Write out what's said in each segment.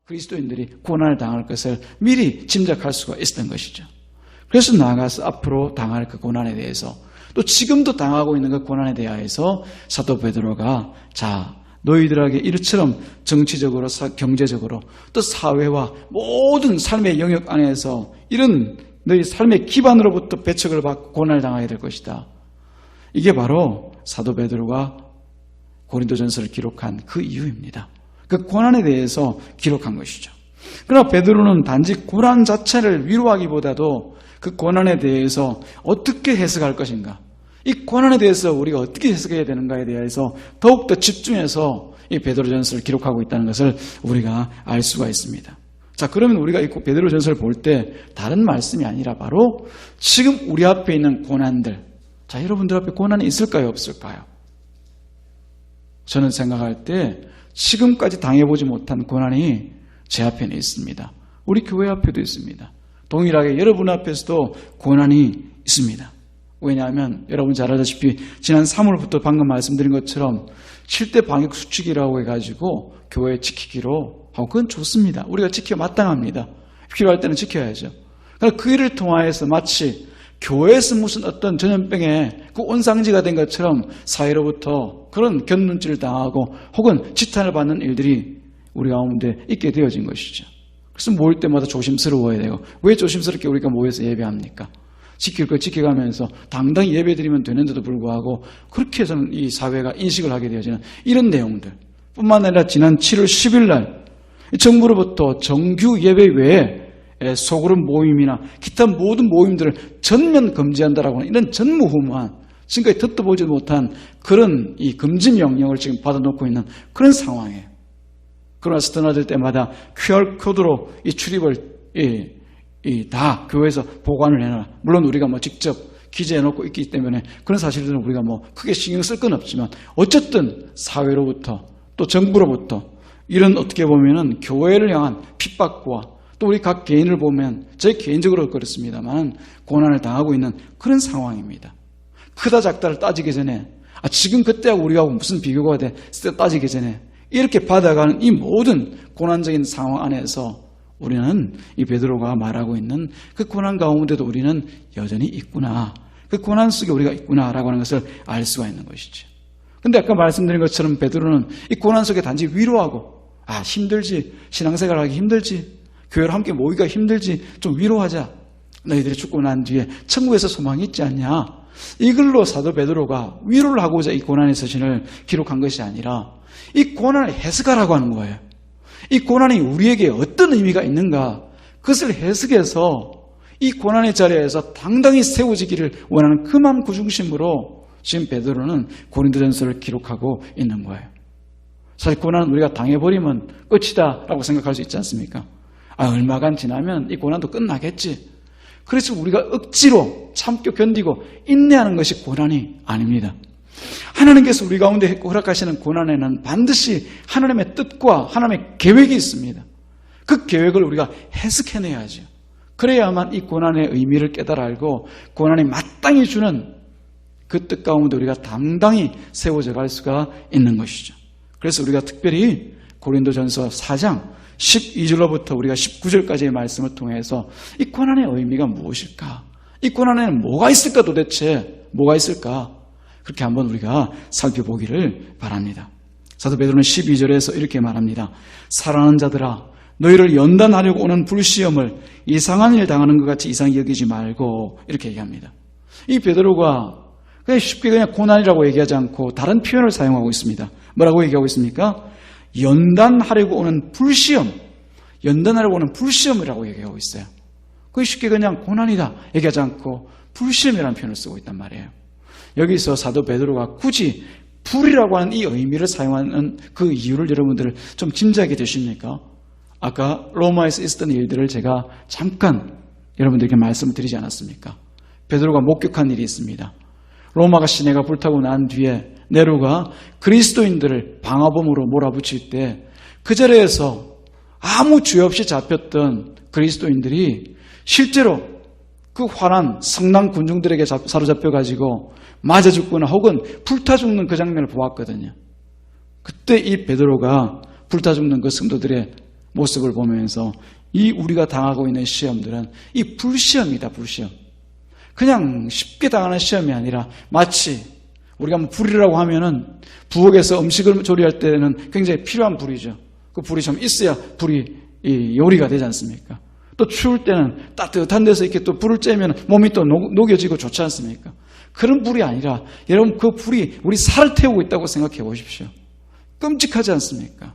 그리스도인들이 고난을 당할 것을 미리 짐작할 수가 있었던 것이죠. 그래서 나아가서 앞으로 당할 그 고난에 대해서 또 지금도 당하고 있는 그 고난에 대하여서 사도 베드로가 자, 너희들에게 이처럼 정치적으로 경제적으로 또 사회와 모든 삶의 영역 안에서 이런 너희 삶의 기반으로부터 배척을 받고 고난을 당하게 될 것이다. 이게 바로 사도 베드로가 고린도전서를 기록한 그 이유입니다. 그 고난에 대해서 기록한 것이죠. 그러나 베드로는 단지 고난 자체를 위로하기보다도 그 고난에 대해서 어떻게 해석할 것인가, 이 고난에 대해서 우리가 어떻게 해석해야 되는가에 대해서 더욱더 집중해서 이 베드로전서를 기록하고 있다는 것을 우리가 알 수가 있습니다. 자, 그러면 우리가 이 베드로전서를 볼 때 다른 말씀이 아니라 바로 지금 우리 앞에 있는 고난들, 자, 여러분들 앞에 고난이 있을까요, 없을까요? 저는 생각할 때 지금까지 당해보지 못한 고난이 제 앞에는 있습니다. 우리 교회 앞에도 있습니다. 동일하게 여러분 앞에서도 고난이 있습니다. 왜냐하면 여러분 잘 알다시피 지난 3월부터 방금 말씀드린 것처럼 7대 방역 수칙이라고 해가지고 교회 지키기로 하고 그건 좋습니다. 우리가 지켜 마땅합니다. 필요할 때는 지켜야죠. 그러니까 그 일을 통하여서 마치 교회에서 무슨 어떤 전염병의 그 온상지가 된 것처럼 사회로부터 그런 견눈질을 당하고 혹은 지탄을 받는 일들이 우리 가운데 있게 되어진 것이죠. 그래서 모일 때마다 조심스러워야 되고, 왜 조심스럽게 우리가 모여서 예배합니까? 지킬 걸 지켜가면서 당당히 예배드리면 되는데도 불구하고 그렇게 해서는 이 사회가 인식을 하게 되어지는 이런 내용들 뿐만 아니라 지난 7월 10일 날 정부로부터 정규 예배 외에 소그룹 모임이나 기타 모든 모임들을 전면 금지한다라고 하는 이런 전무후무한, 지금까지 듣도 보지 못한 그런 이 금지 명령을 지금 받아놓고 있는 그런 상황이에요. 그러나 스터나들 때마다 QR코드로 이 출입을 다 교회에서 보관을 해놔. 물론 우리가 직접 기재해놓고 있기 때문에 그런 사실들은 우리가 크게 신경 쓸 건 없지만 어쨌든 사회로부터 또 정부로부터 이런 어떻게 보면은 교회를 향한 핍박과 또 우리 각 개인을 보면 제 개인적으로 그렇습니다만 고난을 당하고 있는 그런 상황입니다. 크다 작다를 따지기 전에 지금 그때하고 우리하고 무슨 비교가 돼 따지기 전에 이렇게 받아가는 이 모든 고난적인 상황 안에서 우리는 이 베드로가 말하고 있는 그 고난 가운데도 우리는 여전히 있구나, 그 고난 속에 우리가 있구나라고 하는 것을 알 수가 있는 것이죠. 근데 아까 말씀드린 것처럼 베드로는 이 고난 속에 단지 위로하고 힘들지, 신앙생활 하기 힘들지, 교회를 함께 모이기가 힘들지, 좀 위로하자, 너희들이 죽고 난 뒤에 천국에서 소망이 있지 않냐, 이걸로 사도 베드로가 위로를 하고자 이 고난의 서신을 기록한 것이 아니라 이 고난을 해석하라고 하는 거예요. 이 고난이 우리에게 어떤 의미가 있는가, 그것을 해석해서 이 고난의 자리에서 당당히 세워지기를 원하는 그 마음 그 중심으로 지금 베드로는 고린도전서를 기록하고 있는 거예요. 사실 고난은 우리가 당해버리면 끝이다 라고 생각할 수 있지 않습니까? 얼마간 지나면 이 고난도 끝나겠지. 그래서 우리가 억지로 참고 견디고 인내하는 것이 고난이 아닙니다. 하나님께서 우리 가운데 허락하시는 고난에는 반드시 하나님의 뜻과 하나님의 계획이 있습니다. 그 계획을 우리가 해석해내야죠. 그래야만 이 고난의 의미를 깨달아 알고 고난이 마땅히 주는 그 뜻 가운데 우리가 당당히 세워져 갈 수가 있는 것이죠. 그래서 우리가 특별히 고린도전서 4장 12절로부터 우리가 19절까지의 말씀을 통해서 이 고난의 의미가 무엇일까? 이 고난에는 뭐가 있을까, 도대체 뭐가 있을까? 그렇게 한번 우리가 살펴보기를 바랍니다. 사도 베드로는 12절에서 이렇게 말합니다. 사랑하는 자들아, 너희를 연단하려고 오는 불시험을 이상한 일 당하는 것 같이 이상히 여기지 말고, 이렇게 얘기합니다. 이 베드로가 그냥 쉽게 그냥 고난이라고 얘기하지 않고 다른 표현을 사용하고 있습니다. 뭐라고 얘기하고 있습니까? 연단하려고 오는 불시험, 연단하려고 오는 불시험이라고 얘기하고 있어요. 그게 쉽게 그냥 고난이다 얘기하지 않고 불시험이라는 표현을 쓰고 있단 말이에요. 여기서 사도 베드로가 굳이 불이라고 하는 이 의미를 사용하는 그 이유를 여러분들 좀 짐작이 되십니까? 아까 로마에서 있었던 일들을 제가 잠깐 여러분들에게 말씀을 드리지 않았습니까? 베드로가 목격한 일이 있습니다. 로마가 시내가 불타고 난 뒤에 네로가 그리스도인들을 방화범으로 몰아붙일 때 그 자리에서 아무 죄 없이 잡혔던 그리스도인들이 실제로 그 화난 성난 군중들에게 사로잡혀가지고 맞아 죽거나 혹은 불타 죽는 그 장면을 보았거든요. 그때 이 베드로가 불타 죽는 그 성도들의 모습을 보면서 이 우리가 당하고 있는 시험들은 이 불시험이다, 불시험. 그냥 쉽게 당하는 시험이 아니라 마치 우리가 뭐 불이라고 하면은 부엌에서 음식을 조리할 때는 굉장히 필요한 불이죠. 그 불이 좀 있어야 불이 요리가 되지 않습니까? 또 추울 때는 따뜻한 데서 이렇게 또 불을 쬐면 몸이 또 녹여지고 좋지 않습니까? 그런 불이 아니라 여러분 그 불이 우리 살을 태우고 있다고 생각해 보십시오. 끔찍하지 않습니까?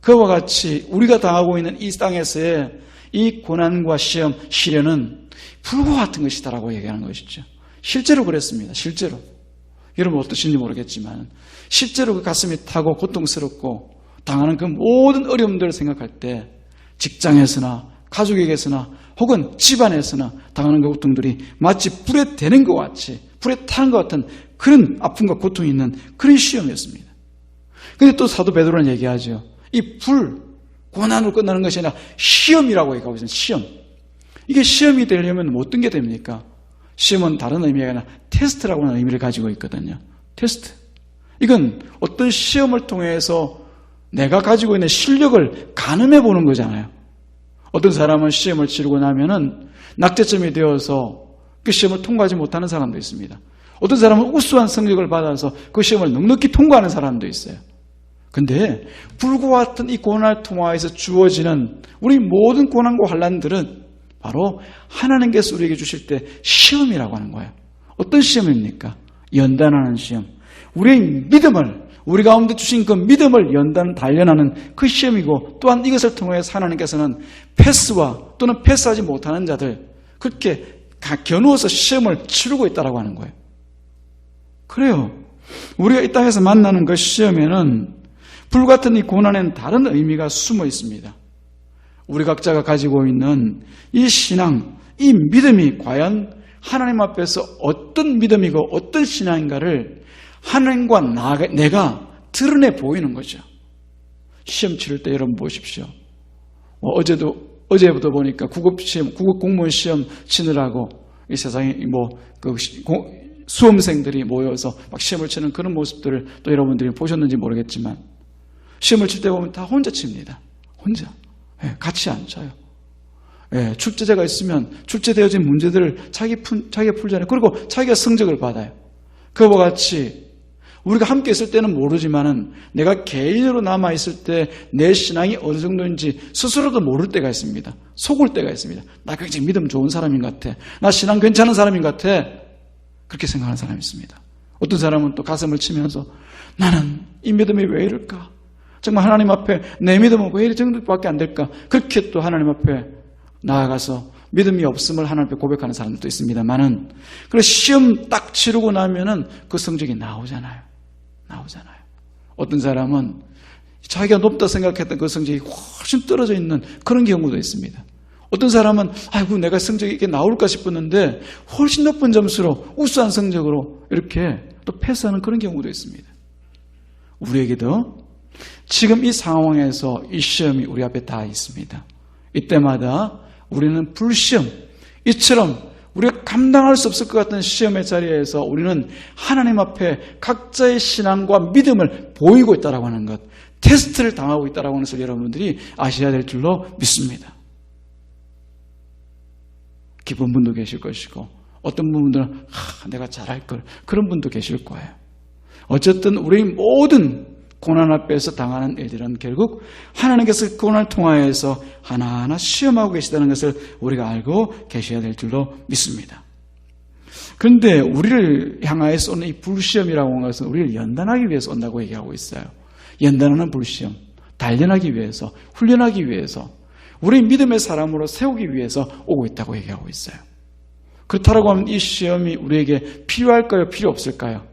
그와 같이 우리가 당하고 있는 이 땅에서의 이 고난과 시험, 시련은 불과 같은 것이다라고 얘기하는 것이죠. 실제로 그랬습니다. 실제로. 여러분 어떠신지 모르겠지만 실제로 그 가슴이 타고 고통스럽고 당하는 그 모든 어려움들을 생각할 때 직장에서나 가족에게서나 혹은 집안에서나 당하는 그 고통들이 마치 불에 대는 것 같이 불에 타는 것 같은 그런 아픔과 고통이 있는 그런 시험이었습니다. 그런데 또 사도 베드로는 얘기하죠. 이 불, 고난으로 끝나는 것이 아니라 시험이라고 얘기하고 있습니다. 시험. 이게 시험이 되려면 어떤 게 됩니까? 시험은 다른 의미가 아니라 테스트라고 하는 의미를 가지고 있거든요. 테스트. 이건 어떤 시험을 통해서 내가 가지고 있는 실력을 가늠해 보는 거잖아요. 어떤 사람은 시험을 치르고 나면은 낙제점이 되어서 그 시험을 통과하지 못하는 사람도 있습니다. 어떤 사람은 우수한 성적을 받아서 그 시험을 넉넉히 통과하는 사람도 있어요. 근데 불과 같은 이 고난을 통하여서 주어지는 우리 모든 고난과 환난들은 바로 하나님께서 우리에게 주실 때 시험이라고 하는 거예요. 어떤 시험입니까? 연단하는 시험. 우리의 믿음을, 우리 가운데 주신 그 믿음을 단련하는 그 시험이고, 또한 이것을 통해서 하나님께서는 패스와 또는 패스하지 못하는 자들, 그렇게 겨누어서 시험을 치르고 있다고 하는 거예요. 그래요. 우리가 이 땅에서 만나는 그 시험에는 불같은 이 고난에는 다른 의미가 숨어 있습니다. 우리 각자가 가지고 있는 이 신앙, 이 믿음이 과연 하나님 앞에서 어떤 믿음이고 어떤 신앙인가를 하나님과 내가 드러내 보이는 거죠. 시험 치를 때 여러분 보십시오. 어제부터 보니까 국업 공무원 시험 치느라고 이 세상에 수험생들이 모여서 막 시험을 치는 그런 모습들을 또 여러분들이 보셨는지 모르겠지만, 시험을 칠 때 보면 다 혼자 칩니다. 혼자. 같이 안 쳐요. 출제자가 있으면 출제되어진 문제들을 자기가 풀잖아요. 그리고 자기가 성적을 받아요. 그와 같이 우리가 함께 있을 때는 모르지만은 내가 개인으로 남아있을 때 내 신앙이 어느 정도인지 스스로도 모를 때가 있습니다. 속을 때가 있습니다. 나 굉장히 믿음 좋은 사람인 것 같아. 나 신앙 괜찮은 사람인 것 같아. 그렇게 생각하는 사람이 있습니다. 어떤 사람은 또 가슴을 치면서 나는 이 믿음이 왜 이럴까? 정말 하나님 앞에 내 믿음은 왜 이 정도밖에 안 될까? 그렇게 또 하나님 앞에 나아가서 믿음이 없음을 하나님 앞에 고백하는 사람들도 있습니다만은, 그래서 시험 딱 치르고 나면은 그 성적이 나오잖아요. 어떤 사람은 자기가 높다 생각했던 그 성적이 훨씬 떨어져 있는 그런 경우도 있습니다. 어떤 사람은 아이고 내가 성적이 이렇게 나올까 싶었는데 훨씬 높은 점수로 우수한 성적으로 이렇게 또 패스하는 그런 경우도 있습니다. 우리에게도 지금 이 상황에서 이 시험이 우리 앞에 다 있습니다. 이때마다 우리는 불시험, 이처럼 우리가 감당할 수 없을 것 같은 시험의 자리에서 우리는 하나님 앞에 각자의 신앙과 믿음을 보이고 있다고 하는 것, 테스트를 당하고 있다고 하는 것을 여러분들이 아셔야 될 줄로 믿습니다. 기쁜 분도 계실 것이고, 어떤 분들은 내가 잘할 걸, 그런 분도 계실 거예요. 어쨌든 우리 모든 고난 앞에서 당하는 일들은 결국 하나님께서 그 고난을 통하여서 하나하나 시험하고 계시다는 것을 우리가 알고 계셔야 될 줄로 믿습니다. 그런데 우리를 향하여서 오는 이 불시험이라고 하는 것은 우리를 연단하기 위해서 온다고 얘기하고 있어요. 연단하는 불시험, 단련하기 위해서, 훈련하기 위해서, 우리 믿음의 사람으로 세우기 위해서 오고 있다고 얘기하고 있어요. 그렇다고 하면 이 시험이 우리에게 필요할까요? 필요 없을까요?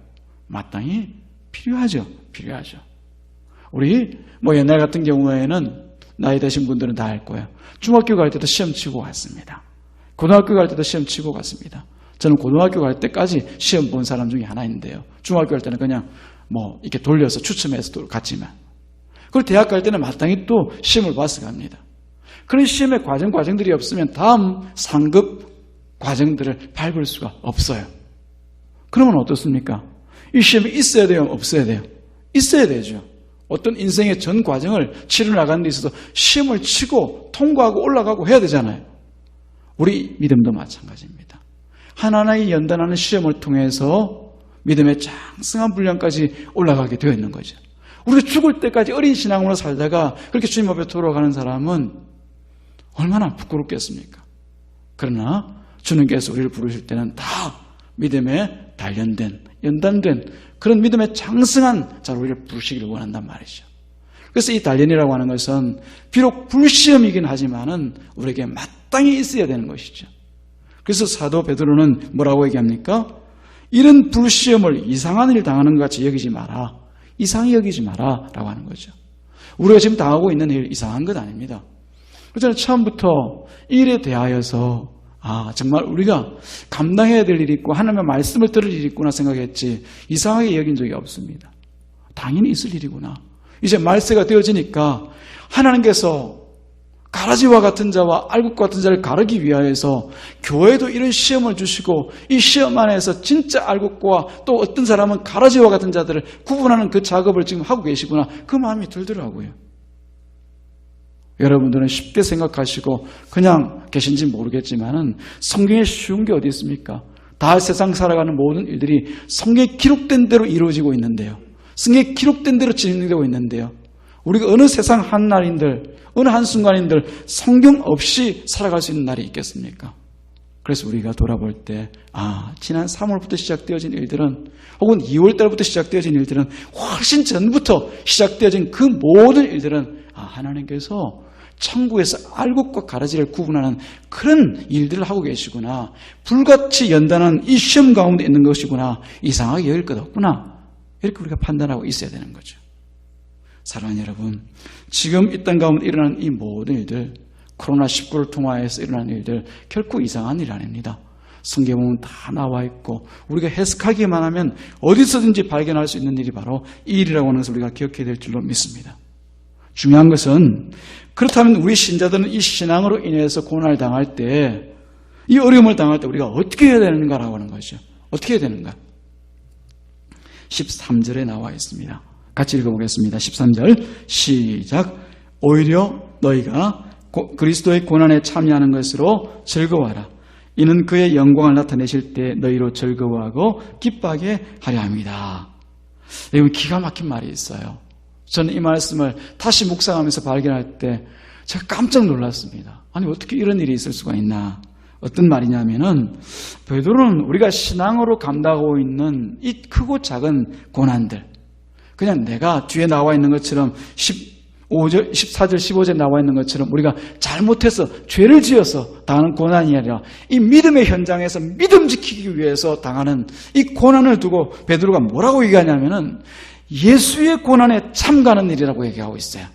마땅히 필요하죠. 우리 옛날 같은 경우에는 나이 드신 분들은 다 알 거예요. 중학교 갈 때도 시험 치고 갔습니다. 고등학교 갈 때도 시험 치고 갔습니다. 저는 고등학교 갈 때까지 시험 본 사람 중에 하나인데요. 중학교 갈 때는 그냥 이렇게 돌려서 추첨해서 또 갔지만, 그리고 대학 갈 때는 마땅히 또 시험을 봐서 갑니다. 그런 시험의 과정들이 없으면 다음 상급 과정들을 밟을 수가 없어요. 그러면 어떻습니까? 이 시험이 있어야 돼요? 없어야 돼요? 있어야 되죠. 어떤 인생의 전 과정을 치러나가는 데 있어서 시험을 치고 통과하고 올라가고 해야 되잖아요. 우리 믿음도 마찬가지입니다. 하나하나의 연단하는 시험을 통해서 믿음의 장성한 분량까지 올라가게 되어 있는 거죠. 우리가 죽을 때까지 어린 신앙으로 살다가 그렇게 주님 앞에 돌아가는 사람은 얼마나 부끄럽겠습니까? 그러나 주님께서 우리를 부르실 때는 다 믿음에 단련된, 연단된 그런 믿음의 장성한 자로 우리를 부르시기를 원한단 말이죠. 그래서 이 단련이라고 하는 것은 비록 불시험이긴 하지만은 우리에게 마땅히 있어야 되는 것이죠. 그래서 사도 베드로는 뭐라고 얘기합니까? 이런 불시험을 이상한 일 당하는 것 같이 여기지 마라. 이상히 여기지 마라 라고 하는 거죠. 우리가 지금 당하고 있는 일 이상한 것 아닙니다. 그래서 처음부터 이 일에 대하여서 정말 우리가 감당해야 될 일이 있고 하나님의 말씀을 들을 일이 있구나 생각했지 이상하게 여긴 적이 없습니다. 당연히 있을 일이구나. 이제 말세가 되어지니까 하나님께서 가라지와 같은 자와 알곡과 같은 자를 가르기 위하여서 교회도 이런 시험을 주시고 이 시험 안에서 진짜 알곡과 또 어떤 사람은 가라지와 같은 자들을 구분하는 그 작업을 지금 하고 계시구나. 그 마음이 들더라고요. 여러분들은 쉽게 생각하시고 그냥 계신지 모르겠지만은 성경에 쉬운 게 어디 있습니까? 다 세상 살아가는 모든 일들이 성경에 기록된 대로 이루어지고 있는데요. 성경에 기록된 대로 진행되고 있는데요. 우리가 어느 세상 한 날인들, 어느 한순간인들 성경 없이 살아갈 수 있는 날이 있겠습니까? 그래서 우리가 돌아볼 때 지난 3월부터 시작되어진 일들은 혹은 2월달부터 시작되어진 일들은 훨씬 전부터 시작되어진 그 모든 일들은 하나님께서 천국에서 알곡과 가라지를 구분하는 그런 일들을 하고 계시구나. 불같이 연단한 이 시험 가운데 있는 것이구나. 이상하게 여길 것 없구나. 이렇게 우리가 판단하고 있어야 되는 거죠. 사랑하는 여러분, 지금 이 땅 가운데 일어나는 이 모든 일들, 코로나19를 통하여서 일어나는 일들 결코 이상한 일 아닙니다. 성경에 보면 다 나와 있고 우리가 해석하기만 하면 어디서든지 발견할 수 있는 일이 바로 이 일이라고 하는 것을 우리가 기억해야 될 줄로 믿습니다. 중요한 것은 그렇다면 우리 신자들은 이 신앙으로 인해서 고난을 당할 때, 이 어려움을 당할 때 우리가 어떻게 해야 되는가라고 하는 거죠. 어떻게 해야 되는가? 13절에 나와 있습니다. 같이 읽어보겠습니다. 13절 시작. 오히려 너희가 그리스도의 고난에 참여하는 것으로 즐거워하라. 이는 그의 영광을 나타내실 때 너희로 즐거워하고 기뻐하게 하려 합니다. 여러분, 기가 막힌 말이 있어요. 저는 이 말씀을 다시 묵상하면서 발견할 때 제가 깜짝 놀랐습니다. 아니, 어떻게 이런 일이 있을 수가 있나? 어떤 말이냐면은 베드로는 우리가 신앙으로 감당하고 있는 이 크고 작은 고난들, 그냥 내가 뒤에 나와 있는 것처럼 14절, 15절에 나와 있는 것처럼 우리가 잘못해서 죄를 지어서 당하는 고난이 아니라 이 믿음의 현장에서 믿음 지키기 위해서 당하는 이 고난을 두고 베드로가 뭐라고 얘기하냐면은 예수의 고난에 참가하는 일이라고 얘기하고 있어요.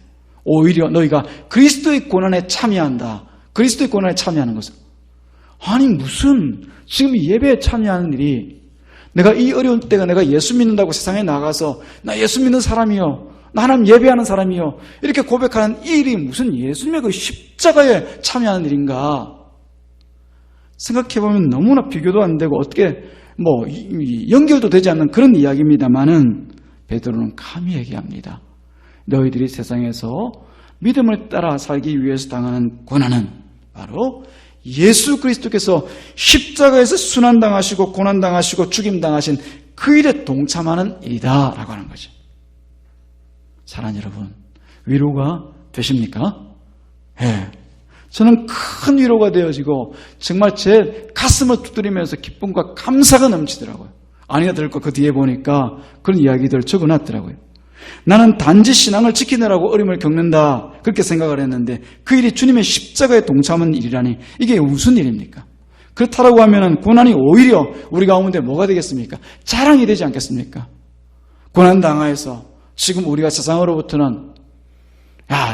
오히려 너희가 그리스도의 고난에 참여한다. 그리스도의 고난에 참여하는 것은. 아니, 무슨 지금 예배에 참여하는 일이 내가 이 어려운 때가 내가 예수 믿는다고 세상에 나가서 나 예수 믿는 사람이요, 나 하나님 예배하는 사람이요, 이렇게 고백하는 이 일이 무슨 예수님의 그 십자가에 참여하는 일인가? 생각해보면 너무나 비교도 안 되고 어떻게 연결도 되지 않는 그런 이야기입니다만은 베드로는 감히 얘기합니다. 너희들이 세상에서 믿음을 따라 살기 위해서 당하는 고난은 바로 예수 그리스도께서 십자가에서 순환당하시고 고난당하시고 죽임당하신 그 일에 동참하는 일이다 라고 하는 거죠. 사랑하는 여러분, 위로가 되십니까? 예. 저는 큰 위로가 되어지고 정말 제 가슴을 두드리면서 기쁨과 감사가 넘치더라고요. 아니가 들고 그 뒤에 보니까 그런 이야기들 적어놨더라고요. 나는 단지 신앙을 지키느라고 어려움을 겪는다 그렇게 생각을 했는데 그 일이 주님의 십자가에 동참하는 일이라니 이게 무슨 일입니까? 그렇다고 하면 고난이 오히려 우리 가운데 뭐가 되겠습니까? 자랑이 되지 않겠습니까? 고난당하여서 지금 우리가 세상으로부터는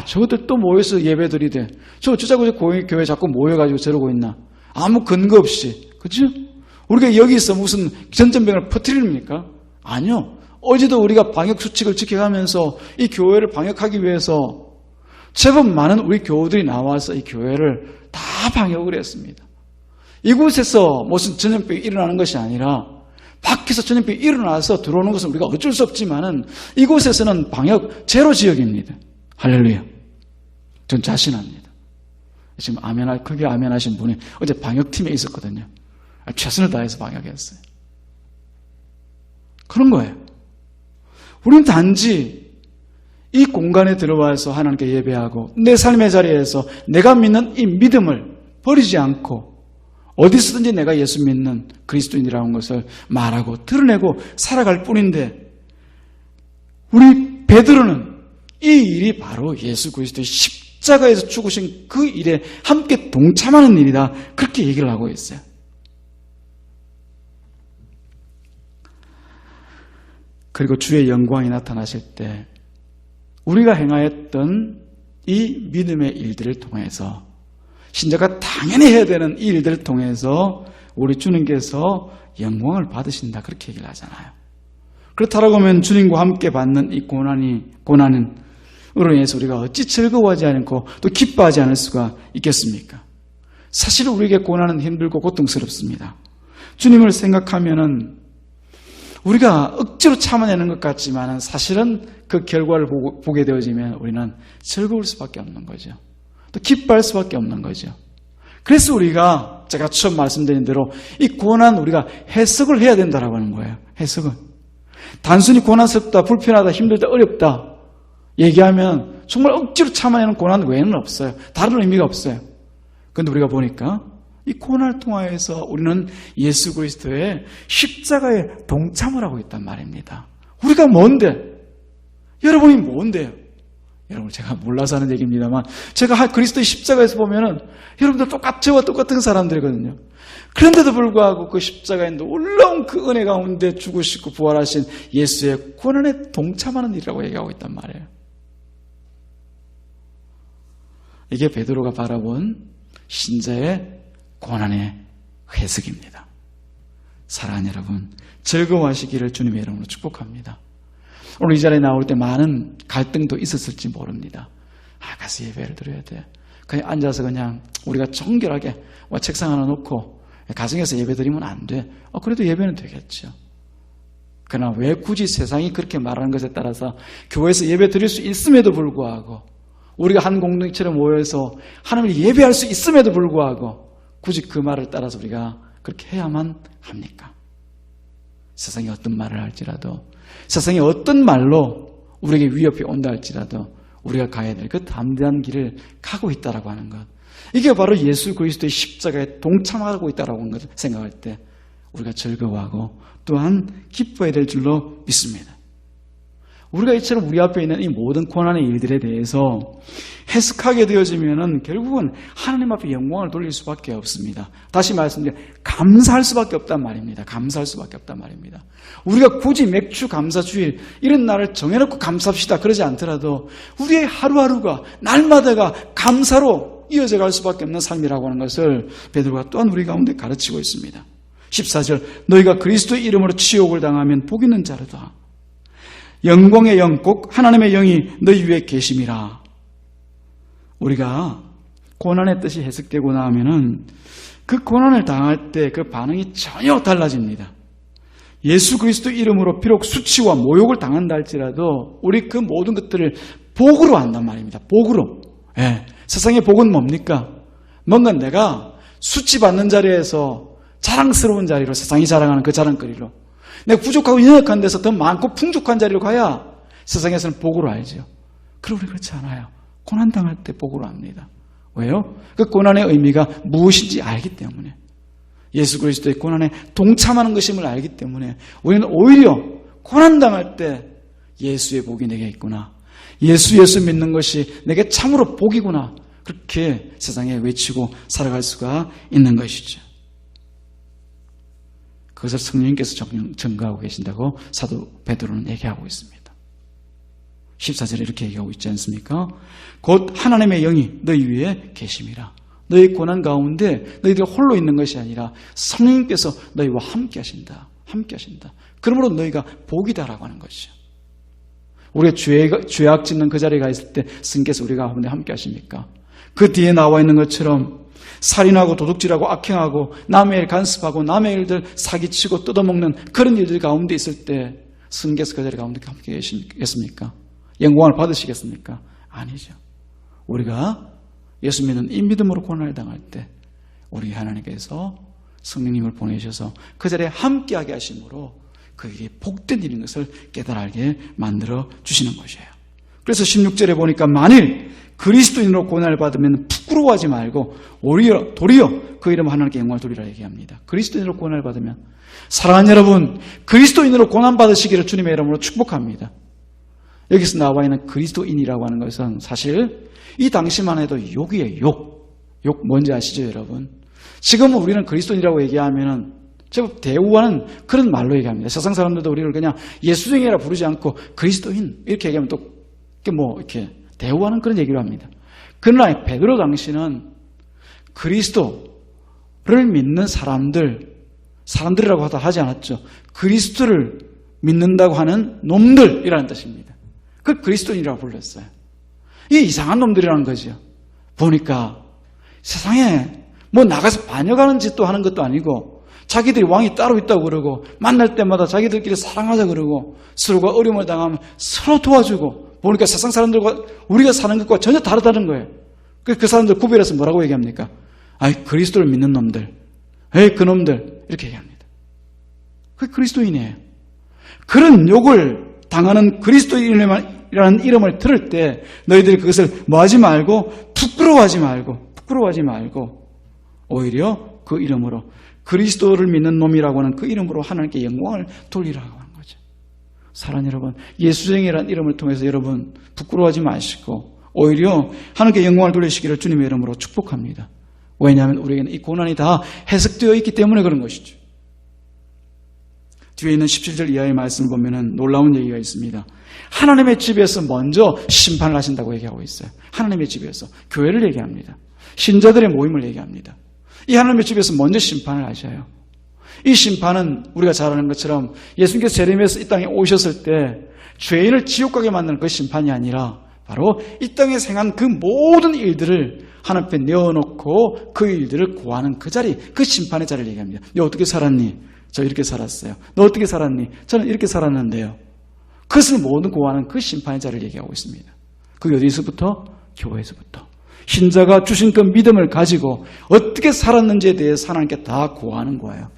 저것들 또 모여서 예배드리되 저 교회 자꾸 모여가지고 저러고 있나? 아무 근거 없이, 그죠? 우리가 여기서 무슨 전염병을 퍼뜨립니까? 아니요. 어제도 우리가 방역수칙을 지켜가면서 이 교회를 방역하기 위해서 제법 많은 우리 교우들이 나와서 이 교회를 다 방역을 했습니다. 이곳에서 무슨 전염병이 일어나는 것이 아니라 밖에서 전염병이 일어나서 들어오는 것은 우리가 어쩔 수 없지만은 이곳에서는 방역 제로 지역입니다. 할렐루야. 전 자신합니다. 지금 크게 아멘하신 분이 어제 방역팀에 있었거든요. 최선을 다해서 방역했어요. 그런 거예요. 우리는 단지 이 공간에 들어와서 하나님께 예배하고 내 삶의 자리에서 내가 믿는 이 믿음을 버리지 않고 어디서든지 내가 예수 믿는 그리스도인이라는 것을 말하고 드러내고 살아갈 뿐인데, 우리 베드로는 이 일이 바로 예수 그리스도의 십자가에서 죽으신 그 일에 함께 동참하는 일이다, 그렇게 얘기를 하고 있어요. 그리고 주의 영광이 나타나실 때 우리가 행하였던 이 믿음의 일들을 통해서, 신자가 당연히 해야 되는 이 일들을 통해서 우리 주님께서 영광을 받으신다, 그렇게 얘기를 하잖아요. 그렇다고 하면 주님과 함께 받는 이 고난으로 인해서 우리가 어찌 즐거워하지 않고 또 기뻐하지 않을 수가 있겠습니까? 사실 우리에게 고난은 힘들고 고통스럽습니다. 주님을 생각하면은 우리가 억지로 참아내는 것 같지만 사실은 그 결과를 보게 되어지면 우리는 즐거울 수밖에 없는 거죠. 또 기뻐할 수밖에 없는 거죠. 그래서 우리가 제가 처음 말씀드린 대로 이 고난 우리가 해석을 해야 된다라고 하는 거예요. 해석은. 단순히 고난스럽다, 불편하다, 힘들다, 어렵다 얘기하면 정말 억지로 참아내는 고난 외에는 없어요. 다른 의미가 없어요. 그런데 우리가 보니까 이 고난을 통하여서 우리는 예수 그리스도의 십자가에 동참을 하고 있단 말입니다. 우리가 뭔데? 여러분이 뭔데요? 여러분, 제가 몰라서 하는 얘기입니다만, 제가 그리스도의 십자가에서 보면은 여러분들 저와 똑같은 사람들이거든요. 그런데도 불구하고 그 십자가에 놀라운 그 은혜 가운데 죽으시고 부활하신 예수의 고난에 동참하는 일이라고 얘기하고 있단 말이에요. 이게 베드로가 바라본 신자의 고난의 해석입니다. 사랑하는 여러분, 즐거워하시기를 주님의 이름으로 축복합니다. 오늘 이 자리에 나올 때 많은 갈등도 있었을지 모릅니다. 가서 예배를 드려야 돼. 그냥 앉아서 그냥 우리가 정결하게 책상 하나 놓고 가정에서 예배 드리면 안 돼. 그래도 예배는 되겠죠. 그러나 왜 굳이 세상이 그렇게 말하는 것에 따라서 교회에서 예배 드릴 수 있음에도 불구하고, 우리가 한 공동체로 모여서 하나님을 예배할 수 있음에도 불구하고 굳이 그 말을 따라서 우리가 그렇게 해야만 합니까? 세상이 어떤 말을 할지라도, 세상이 어떤 말로 우리에게 위협이 온다 할지라도 우리가 가야 될 그 담대한 길을 가고 있다라고 하는 것, 이게 바로 예수 그리스도의 십자가에 동참하고 있다라고 하는 것을 생각할 때 우리가 즐거워하고 또한 기뻐해야 될 줄로 믿습니다. 우리가 이처럼 우리 앞에 있는 이 모든 고난의 일들에 대해서 해석하게 되어지면은 결국은 하나님 앞에 영광을 돌릴 수밖에 없습니다. 다시 말씀드려, 감사할 수밖에 없단 말입니다. 감사할 수밖에 없단 말입니다. 우리가 굳이 맥주 감사주일 이런 날을 정해놓고 감사합시다 그러지 않더라도 우리의 하루하루가 날마다가 감사로 이어져 갈 수밖에 없는 삶이라고 하는 것을 베드로가 또한 우리 가운데 가르치고 있습니다. 14절, 너희가 그리스도의 이름으로 치욕을 당하면 복 있는 자로다. 영광의 영, 곧 하나님의 영이 너희 위에 계심이라. 우리가 고난의 뜻이 해석되고 나면은 그 고난을 당할 때 그 반응이 전혀 달라집니다. 예수 그리스도 이름으로 비록 수치와 모욕을 당한다 할지라도 우리 그 모든 것들을 복으로 한단 말입니다. 복으로. 세상의 복은 뭡니까? 뭔가 내가 수치받는 자리에서 자랑스러운 자리로, 세상이 자랑하는 그 자랑거리로, 내가 부족하고 연약한 데서 더 많고 풍족한 자리로 가야 세상에서는 복으로 알죠. 그러나 우리 그렇지 않아요. 고난당할 때 복으로 합니다. 왜요? 그 고난의 의미가 무엇인지 알기 때문에, 예수 그리스도의 고난에 동참하는 것임을 알기 때문에 우리는 오히려 고난당할 때 예수의 복이 내게 있구나, 예수 믿는 것이 내게 참으로 복이구나, 그렇게 세상에 외치고 살아갈 수가 있는 것이죠. 그것을 성령님께서 증거하고 계신다고 사도 베드로는 얘기하고 있습니다. 14절에 이렇게 얘기하고 있지 않습니까? 곧 하나님의 영이 너희 위에 계심이라. 너희 고난 가운데 너희들 홀로 있는 것이 아니라 성령님께서 너희와 함께 하신다. 함께 하신다. 그러므로 너희가 복이다라고 하는 것이죠. 우리가 죄악 짓는 그 자리에 가 있을 때 스님께서 우리가 가운데 함께 하십니까? 그 뒤에 나와 있는 것처럼 살인하고 도둑질하고 악행하고 남의 일 간섭하고 남의 일들 사기치고 뜯어먹는 그런 일들 가운데 있을 때 스님께서 그 자리 가운데 함께 계시겠습니까? 영광을 받으시겠습니까? 아니죠. 우리가 예수 믿는 이 믿음으로 고난을 당할 때 우리 하나님께서 성령님을 보내셔서 그 자리에 함께하게 하심으로 그 일이 복된 일인 것을 깨달아 알게 만들어 주시는 것이에요. 그래서 16절에 보니까 만일 그리스도인으로 고난을 받으면 부끄러워하지 말고 도리어 그 이름 하나님께 영광을 돌리라 얘기합니다. 그리스도인으로 고난을 받으면 사랑하는 여러분, 그리스도인으로 고난 받으시기를 주님의 이름으로 축복합니다. 여기서 나와 있는 그리스도인이라고 하는 것은 사실 이 당시만 해도 욕이에요. 욕 뭔지 아시죠, 여러분? 지금 우리는 그리스도인이라고 얘기하면은 제법 대우하는 그런 말로 얘기합니다. 세상 사람들도 우리를 그냥 예수쟁이라 부르지 않고 그리스도인 이렇게 얘기하면 또 이렇게 대우하는 그런 얘기를 합니다. 그러나 베드로 당시는 그리스도를 믿는 사람들이라고 하지 않았죠. 그리스도를 믿는다고 하는 놈들이라는 뜻입니다. 그걸 그리스도인이라고 불렀어요. 이게 이상한 놈들이라는 거죠. 보니까 세상에 뭐 나가서 반역하는 짓도 하는 것도 아니고 자기들이 왕이 따로 있다고 그러고 만날 때마다 자기들끼리 사랑하자 그러고 서로가 어려움을 당하면 서로 도와주고 보니까 세상 사람들과 우리가 사는 것과 전혀 다르다는 거예요. 그 사람들 구별해서 뭐라고 얘기합니까? 아이 그리스도를 믿는 놈들, 에이 그놈들 이렇게 얘기합니다. 그게 그리스도인이에요. 그런 욕을 당하는 그리스도인이라는 이름을 들을 때 너희들이 그것을 뭐하지 말고 부끄러워하지 말고 오히려 그 이름으로 그리스도를 믿는 놈이라고 하는 그 이름으로 하나님께 영광을 돌리라고 하는 거죠. 사랑하는 여러분, 예수쟁이라는 이름을 통해서 여러분 부끄러워하지 마시고 오히려 하나님께 영광을 돌리시기를 주님의 이름으로 축복합니다. 왜냐하면 우리에게는 이 고난이 다 해석되어 있기 때문에 그런 것이죠. 뒤에 있는 17절 이하의 말씀을 보면 놀라운 얘기가 있습니다. 하나님의 집에서 먼저 심판을 하신다고 얘기하고 있어요. 하나님의 집에서 교회를 얘기합니다. 신자들의 모임을 얘기합니다. 이 하나님의 집에서 먼저 심판을 하셔요. 이 심판은 우리가 잘 아는 것처럼 예수님께서 재림해서 이 땅에 오셨을 때 죄인을 지옥 가게 만드는 그 심판이 아니라 바로 이 땅에 행한 그 모든 일들을 하나님 앞에 내어놓고 그 일들을 고하는 그 자리, 그 심판의 자리를 얘기합니다. 너 어떻게 살았니? 저 이렇게 살았어요. 너 어떻게 살았니? 저는 이렇게 살았는데요. 그것을 모든 고하는 그 심판의 자리를 얘기하고 있습니다. 그게 어디서부터? 교회에서부터. 신자가 주신 그 믿음을 가지고 어떻게 살았는지에 대해서 하나님께 다 고하는 거예요.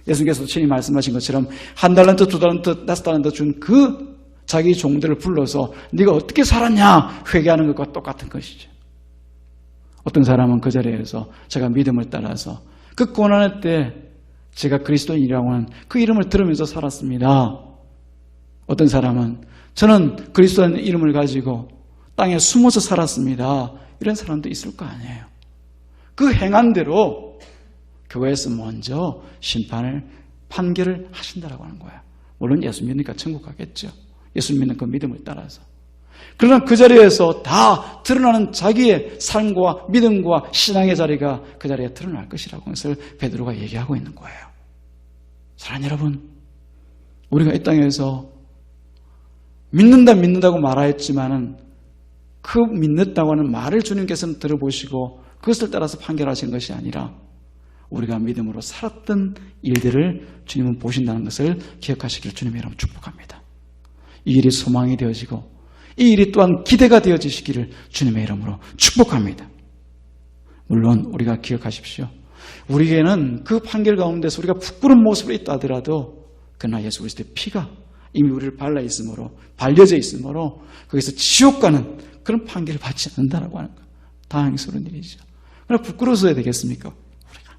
예수님께서 친히 말씀하신 것처럼 1달란트, 2달란트, 5달란트 준 그 자기 종들을 불러서 네가 어떻게 살았냐 회개하는 것과 똑같은 것이죠. 어떤 사람은 그 자리에서 제가 믿음을 따라서 그 고난의 때 제가 그리스도인이라고 하는 그 이름을 들으면서 살았습니다. 어떤 사람은 저는 그리스도라는 이름을 가지고 땅에 숨어서 살았습니다. 이런 사람도 있을 거 아니에요. 그 행한 대로 교회에서 먼저 판결을 하신다라고 하는 거예요. 물론 예수 믿으니까 천국 가겠죠. 예수 믿는 그 믿음을 따라서. 그러나 그 자리에서 다 드러나는 자기의 삶과 믿음과 신앙의 자리가 그 자리에 드러날 것이라고 것을 베드로가 얘기하고 있는 거예요. 사랑하는 여러분, 우리가 이 땅에서 믿는다고 말하였지만은 그 믿는다고 하는 말을 주님께서는 들어보시고 그것을 따라서 판결하신 것이 아니라 우리가 믿음으로 살았던 일들을 주님은 보신다는 것을 기억하시기를 주님의 이름으로 축복합니다. 이 일이 소망이 되어지고 이 일이 또한 기대가 되어지시기를 주님의 이름으로 축복합니다. 물론 우리가 기억하십시오. 우리에게는 그 판결 가운데서 우리가 부끄러운 모습으로 있다 하더라도 그러나 예수 그리스도의 피가 이미 우리를 발려져 있으므로 거기서 지옥 가는 그런 판결을 받지 않는다라고 하는 것. 다행스러운 일이죠. 그러나 부끄러워서 해야 되겠습니까? 우리가.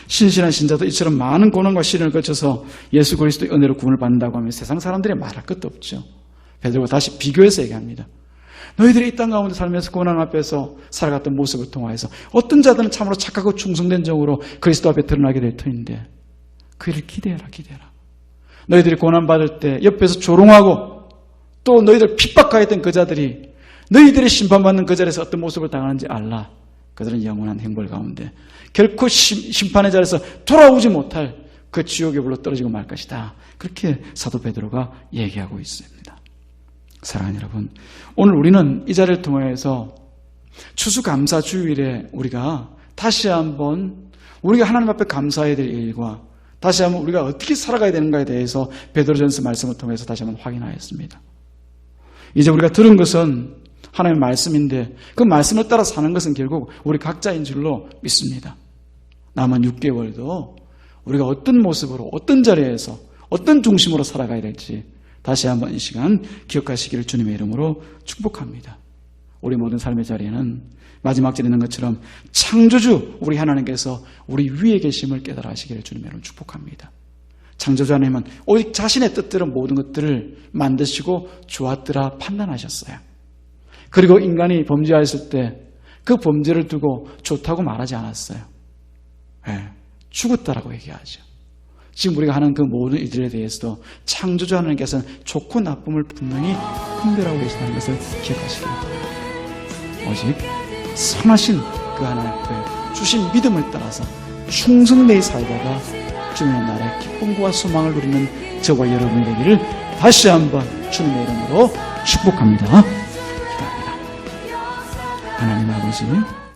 신실한 신자도 이처럼 많은 고난과 시련을 거쳐서 예수 그리스도의 은혜로 구원을 받는다고 하면 세상 사람들이 말할 것도 없죠. 베드로가 다시 비교해서 얘기합니다. 너희들이 이 땅 가운데 살면서 고난 앞에서 살아갔던 모습을 통하여서 어떤 자들은 참으로 착하고 충성된 정으로 그리스도 앞에 드러나게 될 터인데 그 일을 기대해라. 너희들이 고난받을 때 옆에서 조롱하고 또 너희들 핍박하였던 그 자들이 너희들이 심판받는 그 자리에서 어떤 모습을 당하는지 알라. 그들은 영원한 행벌 가운데 결코 심판의 자리에서 돌아오지 못할 그 지옥의 불로 떨어지고 말 것이다. 그렇게 사도 베드로가 얘기하고 있습니다. 사랑하는 여러분, 오늘 우리는 이 자리를 통해서 추수감사 주일에 우리가 다시 한번 우리가 하나님 앞에 감사해야 될 일과 다시 한번 우리가 어떻게 살아가야 되는가에 대해서 베드로전서 말씀을 통해서 다시 한번 확인하였습니다. 이제 우리가 들은 것은 하나님의 말씀인데 그 말씀을 따라 사는 것은 결국 우리 각자인 줄로 믿습니다. 남은 6개월도 우리가 어떤 모습으로 어떤 자리에서 어떤 중심으로 살아가야 될지 다시 한번 이 시간 기억하시기를 주님의 이름으로 축복합니다. 우리 모든 삶의 자리에는 마지막 절에 있는 것처럼 창조주 우리 하나님께서 우리 위에 계심을 깨달아 하시기를 주님의 이름으로 축복합니다. 창조주 하나님은 오직 자신의 뜻대로 모든 것들을 만드시고 좋았더라 판단하셨어요. 그리고 인간이 범죄하였을 때 그 범죄를 두고 좋다고 말하지 않았어요. 네, 죽었다라고 얘기하죠. 지금 우리가 하는 그 모든 일들에 대해서도 창조주 하나님께서는 좋고 나쁨을 분명히 분별하고 계시다는 것을 기억하시기 바랍니다. 오직 선하신 그 하나님 앞에 주신 믿음을 따라서 충성되이 살다가 주님의 나라의 기쁨과 소망을 누리는 저와 여러분이 되기를 다시 한번 주님의 이름으로 축복합니다. 기도합니다. 하나님 아버지